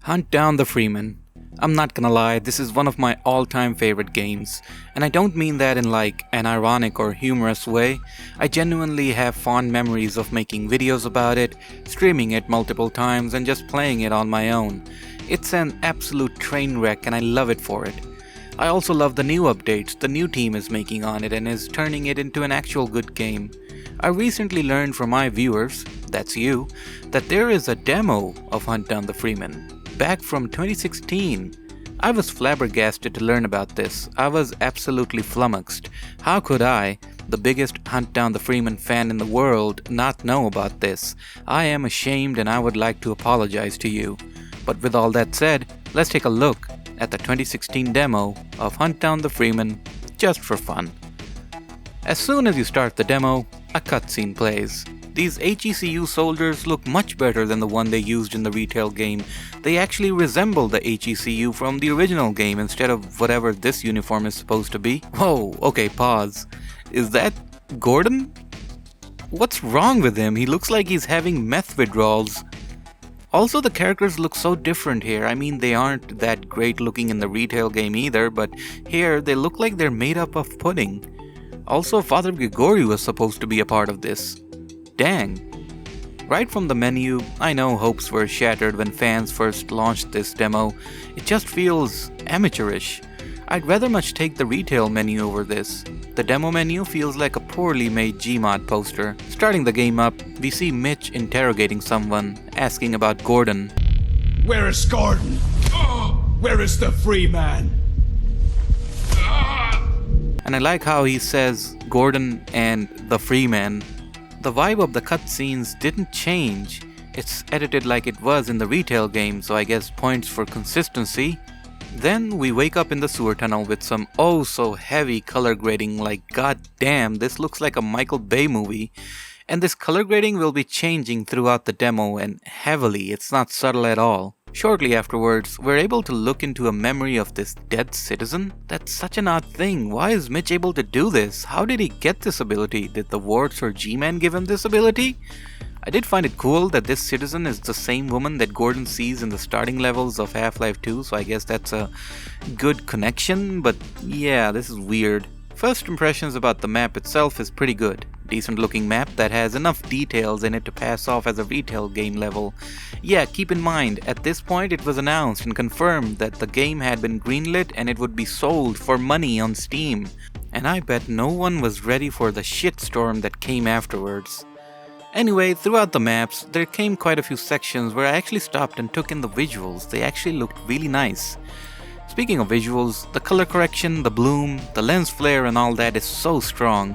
Hunt Down the Freeman. I'm not gonna lie, this is one of my all-time favorite games, and I don't mean that in like an ironic or humorous way. I genuinely have fond memories of making videos about it, streaming it multiple times, and just playing it on my own. It's an absolute train wreck and I love it for it. I also love the new updates the new team is making on it and is turning it into an actual good game. I recently learned from my viewers, that's you, that there is a demo of Hunt Down the Freeman. Back from 2016. I was flabbergasted to learn about this. I was absolutely flummoxed. How could I, the biggest Hunt Down the Freeman fan in the world, not know about this? I am ashamed and I would like to apologize to you. But with all that said, let's take a look at the 2016 demo of Hunt Down the Freeman, just for fun. As soon as you start the demo, a cutscene plays. These HECU soldiers look much better than the one they used in the retail game. They actually resemble the HECU from the original game instead of whatever this uniform is supposed to be. Whoa, okay, pause. Is that Gordon? What's wrong with him? He looks like he's having meth withdrawals. Also, the characters look so different here. I mean, they aren't that great looking in the retail game either, but here they look like they're made up of pudding. Also, Father Grigori was supposed to be a part of this. Dang. Right from the menu, I know hopes were shattered when fans first launched this demo. It just feels amateurish. I'd rather much take the retail menu over this. The demo menu feels like a poorly made Gmod poster. Starting the game up, we see Mitch interrogating someone, asking about Gordon. Where is Gordon? Where is the free man? And I like how he says Gordon and the free man. The vibe of the cutscenes didn't change. It's edited like it was in the retail game, so I guess points for consistency. Then we wake up in the sewer tunnel with some oh so heavy color grading, like god damn, this looks like a Michael Bay movie. And this color grading will be changing throughout the demo and heavily, it's not subtle at all. Shortly afterwards, we're able to look into a memory of this dead citizen. That's such an odd thing. Why is Mitch able to do this? How did he get this ability? Did the wards or G-Man give him this ability? I did find it cool that this citizen is the same woman that Gordon sees in the starting levels of Half-Life 2, so I guess that's a good connection, but yeah, this is weird. First impressions about the map itself is pretty good. Decent looking map that has enough details in it to pass off as a retail game level. Yeah, keep in mind, at this point it was announced and confirmed that the game had been greenlit and it would be sold for money on Steam. And I bet no one was ready for the shitstorm that came afterwards. Anyway, throughout the maps, there came quite a few sections where I actually stopped and took in the visuals. They actually looked really nice. Speaking of visuals, the color correction, the bloom, the lens flare and all that is so strong.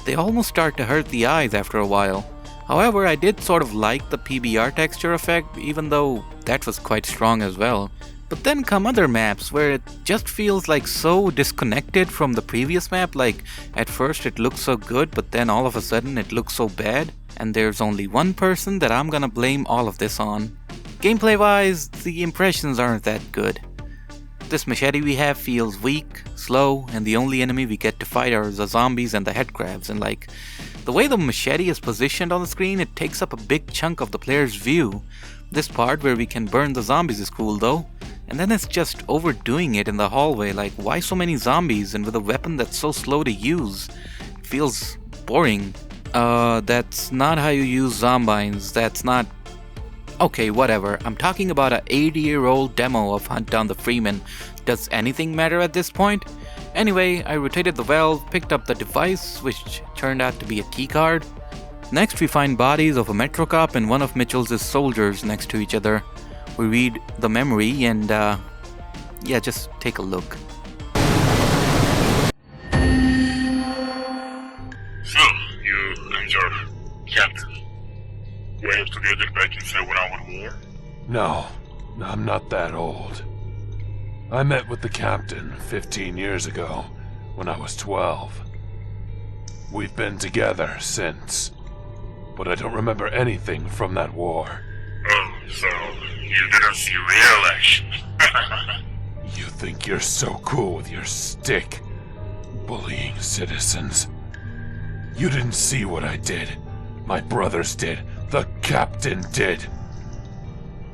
They almost start to hurt the eyes after a while. However, I did sort of like the PBR texture effect, even though that was quite strong as well. But then come other maps where it just feels like so disconnected from the previous map, like at first it looks so good but then all of a sudden it looks so bad. And there's only one person that I'm gonna blame all of this on. Gameplay wise, the impressions aren't that good. This machete we have feels weak, slow, and the only enemy we get to fight are the zombies and the headcrabs, and like, the way the machete is positioned on the screen, it takes up a big chunk of the player's view. This part where we can burn the zombies is cool though, and then it's just overdoing it in the hallway, like why so many zombies and with a weapon that's so slow to use? It feels boring. That's not how you use zombines, that's not... Okay, whatever. I'm talking about an 80-year-old demo of Hunt Down the Freeman. Does anything matter at this point? Anyway, I rotated the valve, picked up the device, which turned out to be a keycard. Next we find bodies of a Metro cop and one of Mitchell's soldiers next to each other. We read the memory and yeah, just take a look. So, you and your captain were together back in Second World War? No, I'm not that old. I met with the captain 15 years ago, when I was 12. We've been together since, but I don't remember anything from that war. Oh, so you didn't see real action. You think you're so cool with your stick, bullying citizens. You didn't see what I did. My brothers did. The captain did.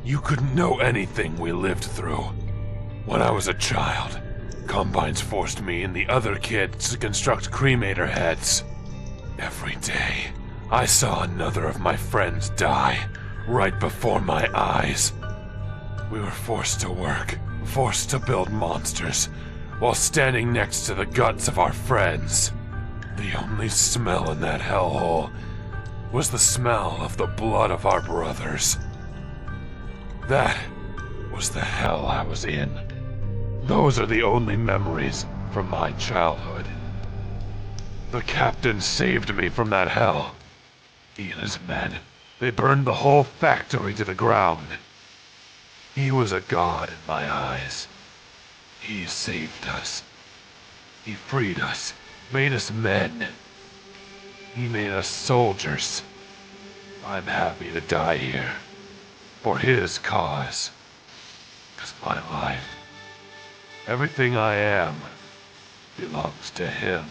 You couldn't know anything we lived through. When I was a child, Combines forced me and the other kids to construct cremator heads. Every day, I saw another of my friends die right before my eyes. We were forced to work, forced to build monsters, while standing next to the guts of our friends. The only smell in that hellhole was the smell of the blood of our brothers. That was the hell I was in. Those are the only memories from my childhood. The captain saved me from that hell. He and his men, they burned the whole factory to the ground. He was a god in my eyes. He saved us. He freed us, made us men. He made us soldiers. I'm happy to die here, for his cause. 'Cause my life, everything I am, belongs to him.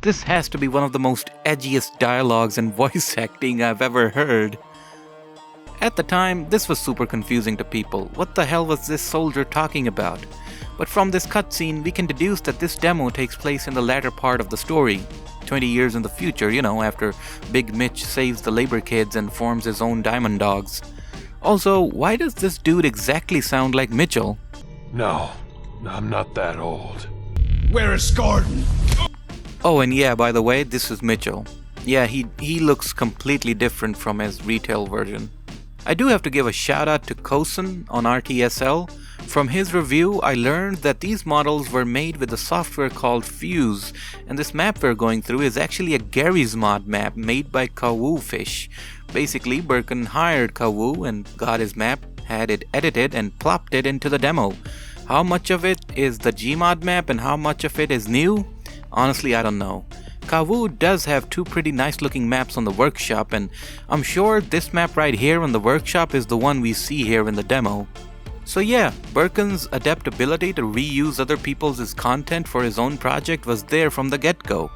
This has to be one of the most edgiest dialogues and voice acting I've ever heard. At the time, this was super confusing to people. What the hell was this soldier talking about? But from this cutscene, we can deduce that this demo takes place in the latter part of the story. 20 years in the future, after Big Mitch saves the labor kids and forms his own Diamond Dogs. Also, why does this dude exactly sound like Mitchell? No, I'm not that old. Where is Gordon? Oh, and yeah, by the way, this is Mitchell. Yeah, he looks completely different from his retail version. I do have to give a shout out to Kosen on RTSL. From his review, I learned that these models were made with a software called Fuse, and this map we're going through is actually a Garry's Mod map made by Kawoo Fish. Basically, Birkin hired Kawoo and got his map, had it edited, and plopped it into the demo. How much of it is the Gmod map and how much of it is new? Honestly, I don't know. Kawoo does have two pretty nice looking maps on the workshop, and I'm sure this map right here on the workshop is the one we see here in the demo. So yeah, Birkin's adaptability to reuse other people's content for his own project was there from the get-go.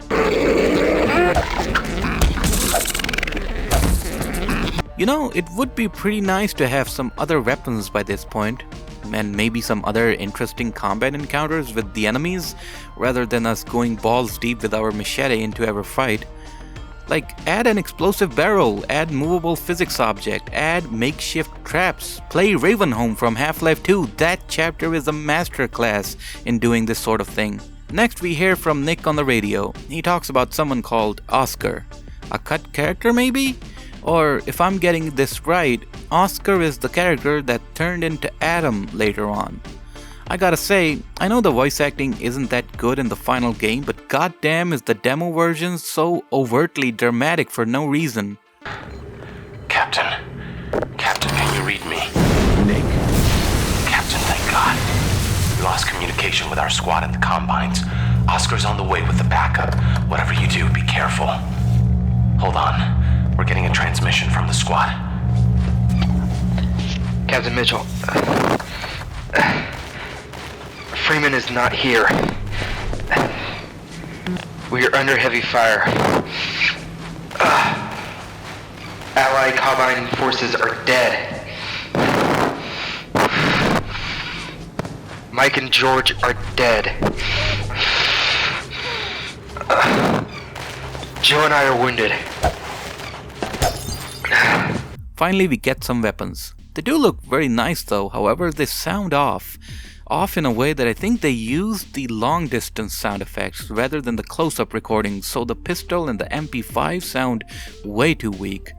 It would be pretty nice to have some other weapons by this point, and maybe some other interesting combat encounters with the enemies, rather than us going balls deep with our machete into every fight. Like, add an explosive barrel, add movable physics object, add makeshift traps, play Ravenholm from Half-Life 2, that chapter is a masterclass in doing this sort of thing. Next we hear from Nick on the radio. He talks about someone called Oscar. A cut character maybe? Or, if I'm getting this right, Oscar is the character that turned into Adam later on. I gotta say, I know the voice acting isn't that good in the final game, but goddamn is the demo version so overtly dramatic for no reason. Captain, can you read me? Nick? Captain, thank God. We lost communication with our squad at the Combines. Oscar's on the way with the backup. Whatever you do, be careful. Hold on. We're getting a transmission from the squad. Captain Mitchell. Freeman is not here. We are under heavy fire. Allied Combine forces are dead. Mike and George are dead. Joe and I are wounded. Finally, we get some weapons. They do look very nice though, however, they sound off. Off in a way that I think they used the long distance sound effects rather than the close-up recordings, so the pistol and the MP5 sound way too weak.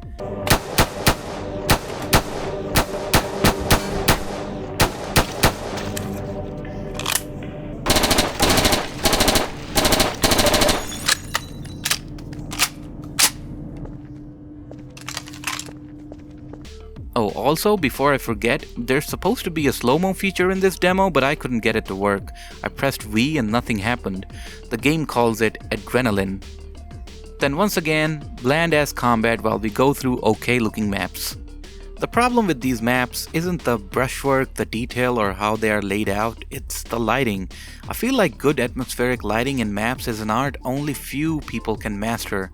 Oh, also, before I forget, there's supposed to be a slow-mo feature in this demo, but I couldn't get it to work. I pressed V and nothing happened. The game calls it Adrenaline. Then once again, bland-ass combat while we go through okay-looking maps. The problem with these maps isn't the brushwork, the detail, or how they are laid out, it's the lighting. I feel like good atmospheric lighting in maps is an art only few people can master.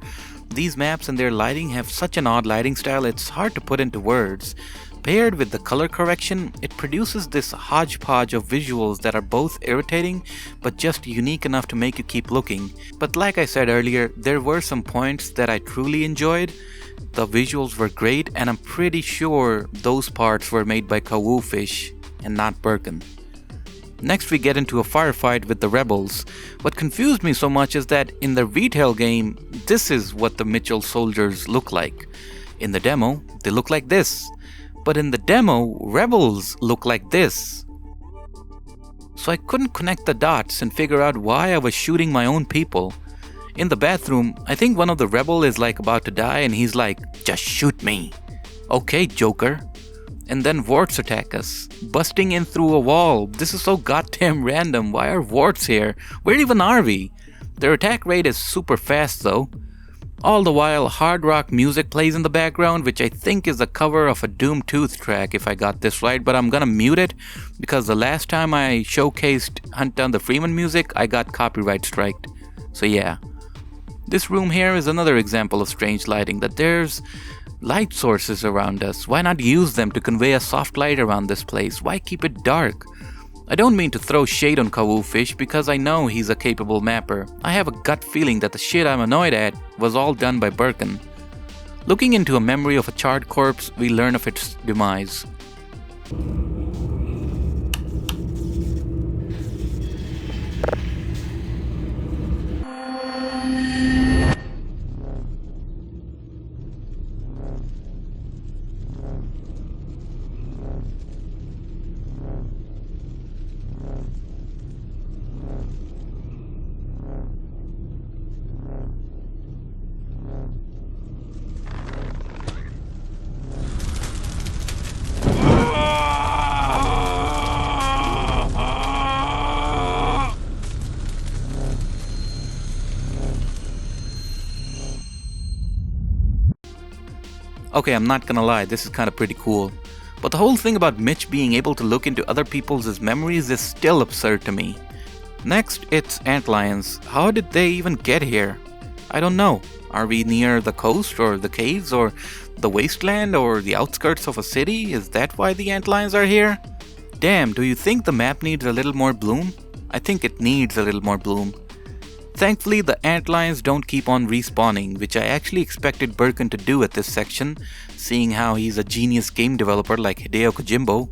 These maps and their lighting have such an odd lighting style it's hard to put into words. Paired with the color correction, it produces this hodgepodge of visuals that are both irritating but just unique enough to make you keep looking. But like I said earlier, there were some points that I truly enjoyed. The visuals were great, and I'm pretty sure those parts were made by Cowoofish and not Birkin. Next we get into a firefight with the rebels. What confused me so much is that in the retail game, this is what the Mitchell soldiers look like. In the demo, they look like this. But in the demo, rebels look like this. So I couldn't connect the dots and figure out why I was shooting my own people. In the bathroom, I think one of the rebel is like about to die and he's like, just shoot me. Okay, Joker. And then warts attack us, busting in through a wall. This is so goddamn random. Why are warts here? Where even are we? Their attack rate is super fast though. All the while, hard rock music plays in the background, which I think is a cover of a Doom Tooth track if I got this right, but I'm gonna mute it because the last time I showcased Hunt Down the Freeman music, I got copyright striked. So yeah. This room here is another example of strange lighting, that there's light sources around us. Why not use them to convey a soft light around this place? Why keep it dark? I don't mean to throw shade on Cowoofish because I know he's a capable mapper. I have a gut feeling that the shit I'm annoyed at was all done by Birkin. Looking into a memory of a charred corpse, we learn of its demise. Okay, I'm not gonna lie, this is kinda pretty cool. But the whole thing about Mitch being able to look into other people's memories is still absurd to me. Next, it's antlions. How did they even get here? I don't know. Are we near the coast or the caves or the wasteland or the outskirts of a city? Is that why the antlions are here? Damn, do you think the map needs a little more bloom? I think it needs a little more bloom. Thankfully, the antlions don't keep on respawning, which I actually expected Birkin to do at this section, seeing how he's a genius game developer like Hideo Kojimbo.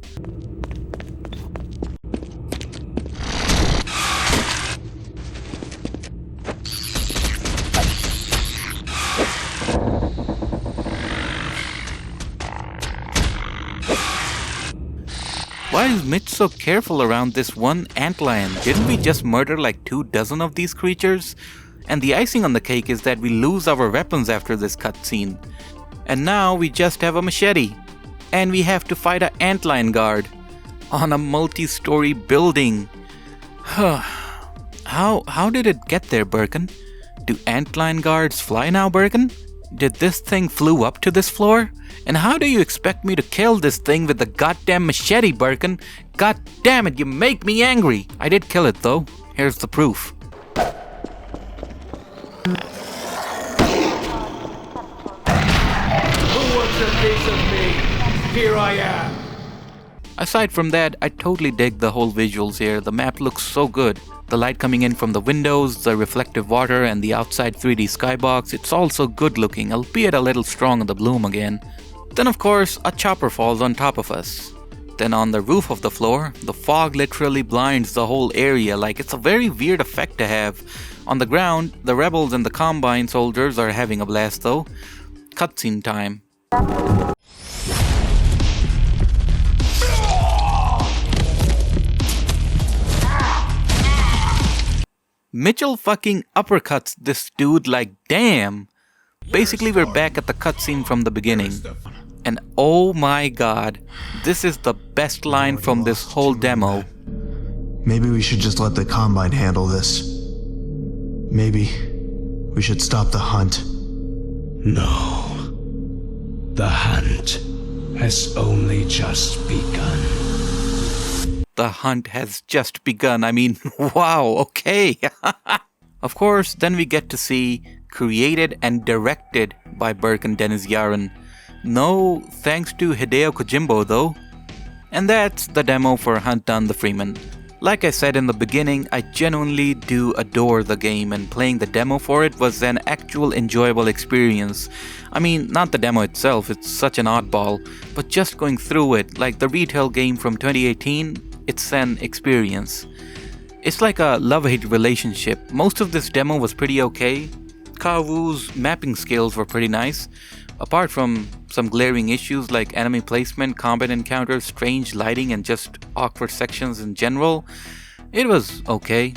Why is Mitch so careful around this one antlion? Didn't we just murder like 24 of these creatures? And the icing on the cake is that we lose our weapons after this cutscene. And now we just have a machete. And we have to fight an antlion guard on a multi-story building. How did it get there, Birkin? Do antlion guards fly now, Birkin? Did this thing flew up to this floor? And how do you expect me to kill this thing with the goddamn machete, Birkin? God damn it, you make me angry! I did kill it though. Here's the proof. Who wants a piece of me? Here I am. Aside from that, I totally dig the whole visuals here. The map looks so good. The light coming in from the windows, the reflective water, and the outside 3D skybox, it's all so good looking, albeit a little strong on the bloom again. Then of course, a chopper falls on top of us. Then on the roof of the floor, the fog literally blinds the whole area, like it's a very weird effect to have. On the ground, the rebels and the Combine soldiers are having a blast though. Cutscene time. Mitchell fucking uppercuts this dude like damn. Basically, we're back at the cutscene from the beginning. And oh my god, this is the best line from this whole demo. Maybe we should just let the Combine handle this. Maybe we should stop the hunt. No. The hunt has only just begun. The hunt has just begun. I mean, wow, okay. Of course, then we get to see created and directed by Burke and Dennis Yaron. No thanks to Hideo Kojimbo though. And that's the demo for Hunt Down the Freeman. Like I said in the beginning, I genuinely do adore the game, and playing the demo for it was an actual enjoyable experience. I mean, not the demo itself, it's such an oddball, but just going through it, like the retail game from 2018, it's an experience. It's like a love-hate relationship. Most of this demo was pretty okay. Kawu's mapping skills were pretty nice. Apart from some glaring issues like enemy placement, combat encounters, strange lighting, and just awkward sections in general, it was okay.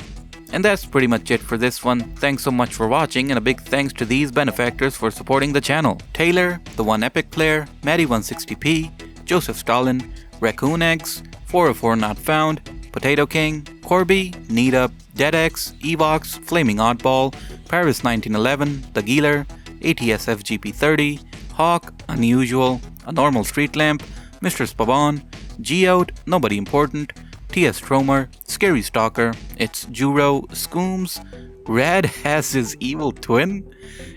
And that's pretty much it for this one. Thanks so much for watching, and a big thanks to these benefactors for supporting the channel. Taylor, The One Epic Player, Maddie160p, Joseph Stalin, Raccoon Eggs, 404 Not Found, Potato King, Corby, Neetup, DeadX, Evox, Flaming Oddball, Paris 1911, The Geeler, ATSFGP30, Hawk, Unusual, A Normal Street Lamp, Mr. Spawn, G-Out, Nobody Important, T.S. Stromer, Scary Stalker, It's Juro, Scooms, Rad has his evil twin,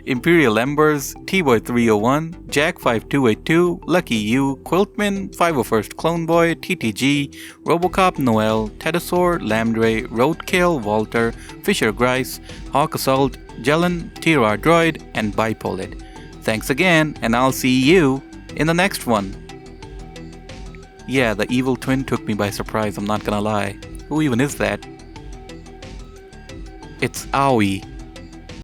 Imperial Embers, T-Boy301, Jack5282, Lucky You, Quiltman, 501st Clone Boy, TTG, Robocop Noel, Tedosaur, Lambdre, Roadkill, Walter, Fisher Grice, Hawk Assault, Jelen, TR Droid, and Bipolit. Thanks again, and I'll see you in the next one. Yeah, the evil twin took me by surprise, I'm not gonna lie. Who even is that? It's Aoi.